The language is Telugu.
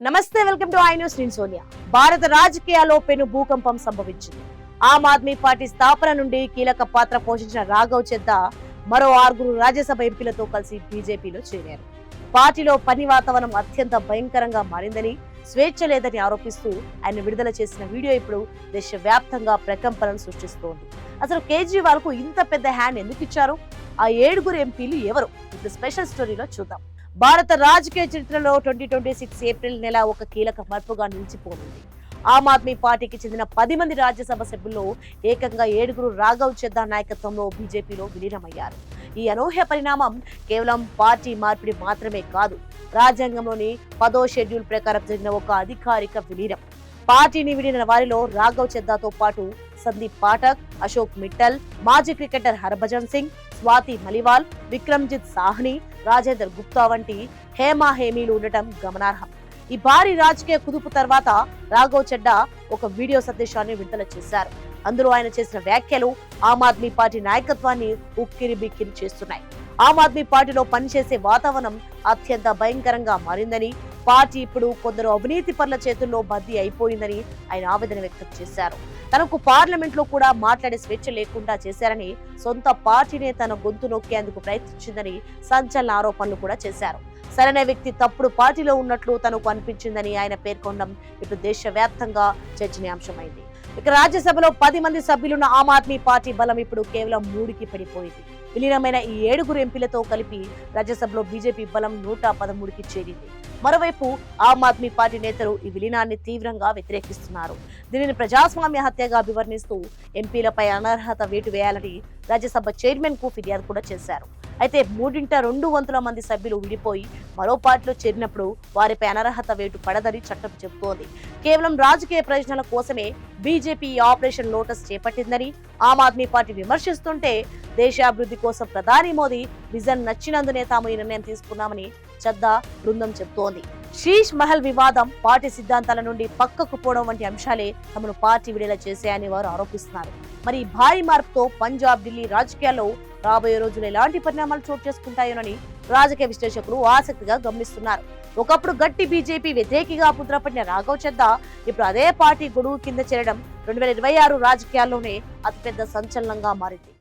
నమస్తే, వెల్కమ్ టు ఐ న్యూస్. నేను సోనియా. భారత రాజకీయాల్లో పెను భూకంపం సంభవించింది. ఆమ్ ఆద్మీ పార్టీ స్థాపన నుండి కీలక పాత్ర పోషించిన రాఘవ్ చెద్దా మరో 6 రాజ్యసభ ఎంపీలతో కలిసి బీజేపీలో చేరారు. పార్టీలో పని వాతావరణం అత్యంత భయంకరంగా మారిందని, స్వేచ్ఛ లేదని ఆరోపిస్తూ ఆయన విడుదల చేసిన వీడియో ఇప్పుడు దేశవ్యాప్తంగా ప్రకంపనలు సృష్టిస్తోంది. అసలు కేజ్రీవాల్ కు ఇంత పెద్ద హ్యాండ్ ఎందుకు ఇచ్చారు? ఆ 7 ఎంపీలు ఎవరు? ఇప్పుడు స్పెషల్ స్టోరీలో చూద్దాం. భారత రాజకీయ చరిత్రలో 2026 ఏప్రిల్ నెల ఒక కీలక మార్పుగా నిలిచిపోనుంది. ఆమ్ ఆద్మీ పార్టీకి చెందిన 10 మంది రాజ్యసభ సభ్యుల్లో ఏకంగా 7 రాఘవ్ చెద్దా నాయకత్వంలో బీజేపీలో విలీనమయ్యారు. ఈ అనూహ్య పరిణామం కేవలం పార్టీ మార్పిడి మాత్రమే కాదు, రాజ్యాంగంలోని 10వ షెడ్యూల్ ప్రకారం జరిగిన ఒక అధికారిక విలీనం. పార్టీని విడిన వారిలో రాఘవ్ చెద్దాతో పాటు సందీప్ పాఠక్, అశోక్ మిట్టల్, మాజీ క్రికెటర్ హర్భజన్ సింగ్, స్వాతి మలివాల్, విక్రమ్జిత్ సాహ్ని, రాజేందర్ గుప్తా వంటి హేమీలు ఉండటం గమనార్హం. ఈ భారీ రాజకీయ కుదుపు తర్వాత రాఘవ్ చెడ్డా ఒక వీడియో సందేశాన్ని విడుదల చేశారు. అందులో ఆయన చేసిన వ్యాఖ్యలు ఆమ్ ఆద్మీ పార్టీ నాయకత్వాన్ని ఉక్కిరి బిక్కిరి చేస్తున్నాయి. ఆమ్ ఆద్మీ పార్టీలో పనిచేసే వాతావరణం అత్యంత భయంకరంగా మారిందని, పార్టీ ఇప్పుడు కొందరు అవినీతి పరుల చేతుల్లో బద్దీ అయిపోయిందని ఆయన ఆవేదన వ్యక్తం చేశారు. తనకు పార్లమెంట్ లో కూడా మాట్లాడే స్వేచ్ఛ లేకుండా చేశారని, సొంత పార్టీనే తన గొంతు నొక్కేందుకు ప్రయత్నించిందని సంచలన ఆరోపణలు కూడా చేశారు. సరైన వ్యక్తి తప్పుడు పార్టీలో ఉన్నట్లు తనకు అనిపించిందని ఆయన పేర్కొనడం ఇప్పుడు దేశవ్యాప్తంగా చర్చనీయాంశమైంది. ఇక రాజ్యసభలో 10 మంది సభ్యులున్న ఆమ్ ఆద్మీ పార్టీ బలం ఇప్పుడు కేవలం 3కి పడిపోయింది. విలీనమైన ఈ 7 ఎంపీలతో కలిపి రాజ్యసభలో బీజేపీ బలం 113కి చేరింది. మరోవైపు ఆమ్ ఆద్మీ పార్టీ నేతలు ఈ విలీనాన్ని తీవ్రంగా వ్యతిరేకిస్తున్నారు. దీనిని ప్రజాస్వామ్య హత్యగా అభివర్ణిస్తూ ఎంపీలపై అనర్హత వేటు వేయాలని రాజ్యసభ చైర్మన్ కు ఫిర్యాదు కూడా చేశారు. అయితే 3/2 మంది సభ్యులు విడిపోయి మరో పార్టీలో చేరినప్పుడు వారిపై అనర్హత వేటు పడదని చట్టం చెబుతోంది. కేవలం రాజకీయ ప్రయోజనాల కోసమే బీజేపీ ఆపరేషన్ లోటస్ చేపట్టిందని ఆమ్ ఆద్మీ పార్టీ విమర్శిస్తుంటే, దేశాభివృద్ధి కోసం ప్రధాని మోదీ విజన్ నచ్చినందునే తాము ఈ నిర్ణయం తీసుకున్నామని చెద్దా బృందం చెబుతోంది. శీష్ మహల్ వివాదం, పార్టీ సిద్ధాంతాల నుండి పక్కకు పోవడం వంటి అంశాలే తమను పార్టీ విడుదల చేశాయని వారు ఆరోపిస్తున్నారు. మరి భారీ మార్పుతో పంజాబ్, ఢిల్లీ రాజకీయాల్లో రాబోయే రోజులు ఎలాంటి పరిణామాలు చోటు చేసుకుంటాయోనని రాజకీయ విశ్లేషకులు ఆసక్తిగా గమనిస్తున్నారు. ఒకప్పుడు గట్టి బీజేపీ వ్యతిరేకిగా ముద్రపడిన రాఘవ్ చెద్దా ఇప్పుడు అదే పార్టీ గొడుగు కింద చేరడం 2026 రాజకీయాల్లోనే అతిపెద్ద సంచలనంగా మారింది.